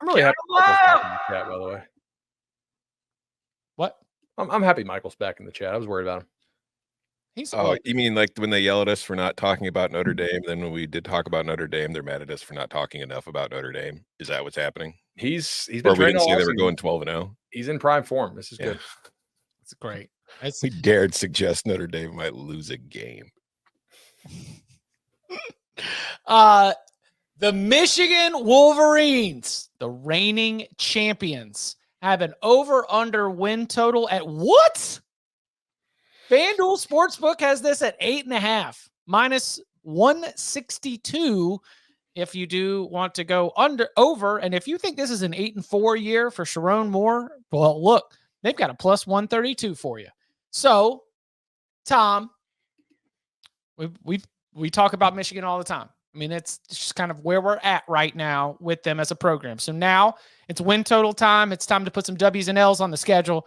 I'm really happy Michael's back in the chat, by the way. What? I'm happy Michael's back in the chat. I was worried about him. You mean like when they yell at us for not talking about Notre Dame? Then when we did talk about Notre Dame, they're mad at us for not talking enough about Notre Dame. Is that what's happening? He's been or we training didn't say all they were season. going 12-0. He's in prime form. This is good. It's great. We dared suggest Notre Dame might lose a game. The Michigan Wolverines, the reigning champions, have an over-under win total at what? FanDuel Sportsbook has this at 8.5, minus 162 if you do want to go over. And if you think this is an 8-4 year for Sharon Moore, well, look, they've got a plus 132 for you. So, Tom, we talk about Michigan all the time. I mean, it's just kind of where we're at right now with them as a program. So now it's win total time. It's time to put some W's and L's on the schedule.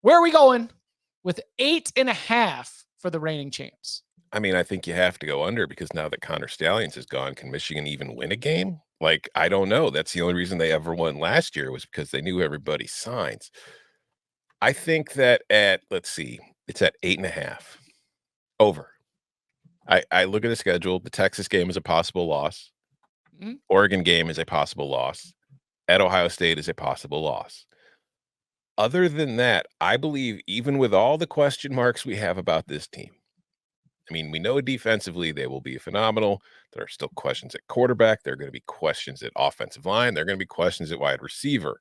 Where are we going with 8.5 for the reigning champs? I mean, I think you have to go under because now that Connor Stalions is gone, can Michigan even win a game? Like, I don't know. That's the only reason they ever won last year was because they knew everybody's signs. I think that it's at 8.5 over. I look at the schedule. The Texas game is a possible loss. Mm-hmm. Oregon game is a possible loss. At Ohio State is a possible loss. Other than that, I believe even with all the question marks we have about this team, I mean, we know defensively they will be phenomenal. There are still questions at quarterback. There are going to be questions at offensive line. There are going to be questions at wide receiver.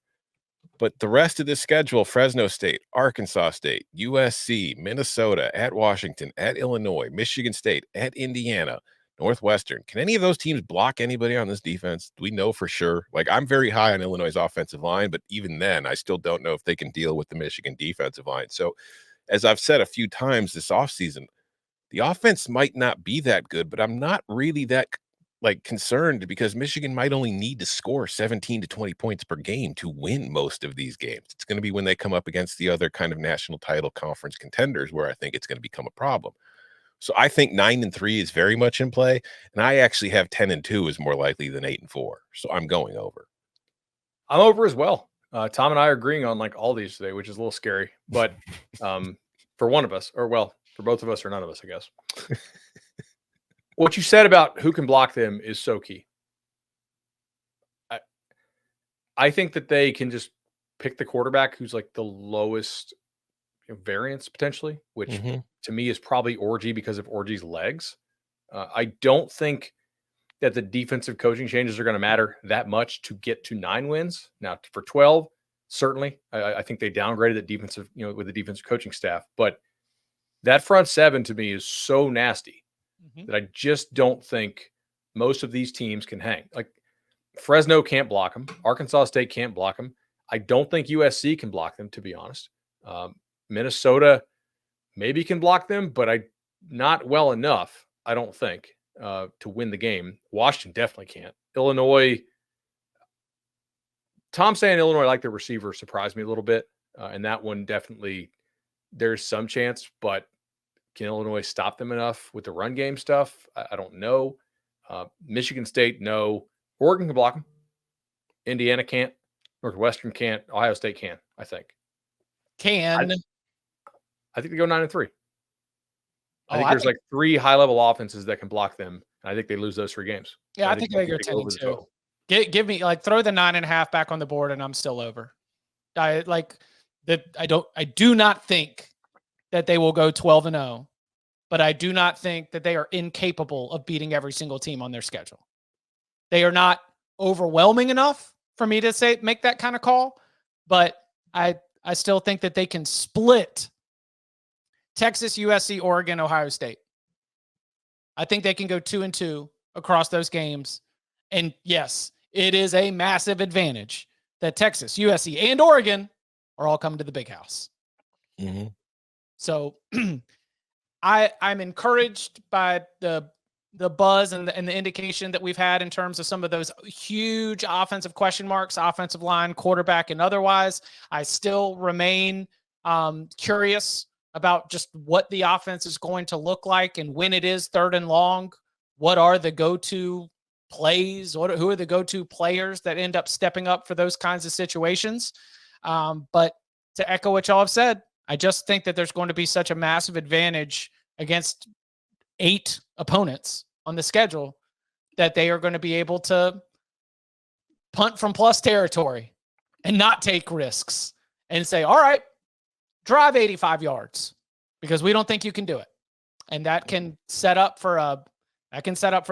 But the rest of the schedule, Fresno State, Arkansas State, USC, Minnesota, at Washington, at Illinois, Michigan State, at Indiana, Northwestern. Can any of those teams block anybody on this defense? Do we know for sure? Like, I'm very high on Illinois' offensive line, but even then, I still don't know if they can deal with the Michigan defensive line. So, as I've said a few times this offseason, the offense might not be that good, but I'm not really that concerned because Michigan might only need to score 17 to 20 points per game to win most of these games. It's going to be when they come up against the other kind of national title conference contenders where I think it's going to become a problem. So I think 9-3 is very much in play, and I actually have 10-2 is more likely than 8-4. So I'm going over. I'm over as well. Tom and I are agreeing on all these today, which is a little scary, but for one of us, or well, for both of us or none of us, I guess. What you said about who can block them is so key. I think that they can just pick the quarterback who's the lowest variance potentially, which to me is probably Orji because of Orji's legs. I don't think that the defensive coaching changes are going to matter that much to get to 9 wins. Now for 12, certainly, I think they downgraded the defensive, with the defensive coaching staff, but that front seven to me is so nasty that I just don't think most of these teams can hang. Fresno can't block them. Arkansas State can't block them. I don't think USC can block them, to be honest. Minnesota maybe can block them, but not well enough, I don't think, to win the game. Washington definitely can't. Illinois, Tom saying Illinois like their receiver surprised me a little bit. And that one definitely, there's some chance, but can Illinois stop them enough with the run game stuff? I don't know. Michigan State, no. Oregon can block them. Indiana can't. Northwestern can't. Ohio State can, I think. I think they go 9-3. I think there's 3 high-level offenses that can block them, and I think they lose those 3 games. Yeah, I think they go 10-2. Give me throw the 9.5 back on the board, and I'm still over. I do not think that they will go 12-0, but I do not think that they are incapable of beating every single team on their schedule. They are not overwhelming enough for me to make that kind of call, but I still think that they can split Texas, USC, Oregon, Ohio State. I think they can go 2-2 across those games. And yes, it is a massive advantage that Texas, USC, and Oregon are all coming to the big house. Mm-hmm. So I'm encouraged by the buzz and the indication that we've had in terms of some of those huge offensive question marks, offensive line, quarterback, and otherwise. I still remain curious about just what the offense is going to look like, and when it is 3rd and long, what are the go-to plays? Who are the go-to players that end up stepping up for those kinds of situations? But to echo what y'all have said, I just think that there's going to be such a massive advantage against 8 opponents on the schedule that they are going to be able to punt from plus territory and not take risks and say, all right, drive 85 yards because we don't think you can do it. And that can set up for a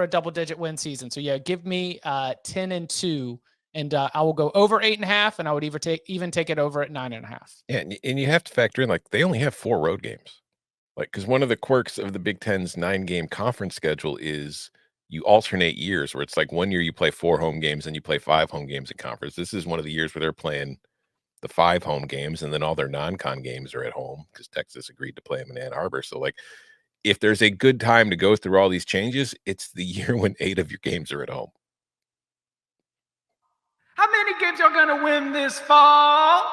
double-digit win season. So yeah, give me 10-2, and I will go over 8.5, and I would even take it over at 9.5. Yeah, and you have to factor in, like, they only have 4 road games. Like, because one of the quirks of the Big Ten's 9-game conference schedule is you alternate years where it's like 1 year you play 4 home games and you play 5 home games in conference. This is one of the years where they're playing the 5 home games, and then all their non-con games are at home because Texas agreed to play them in Ann Arbor. So, like, if there's a good time to go through all these changes, it's the year when 8 of your games are at home. How many games y'all gonna win this fall?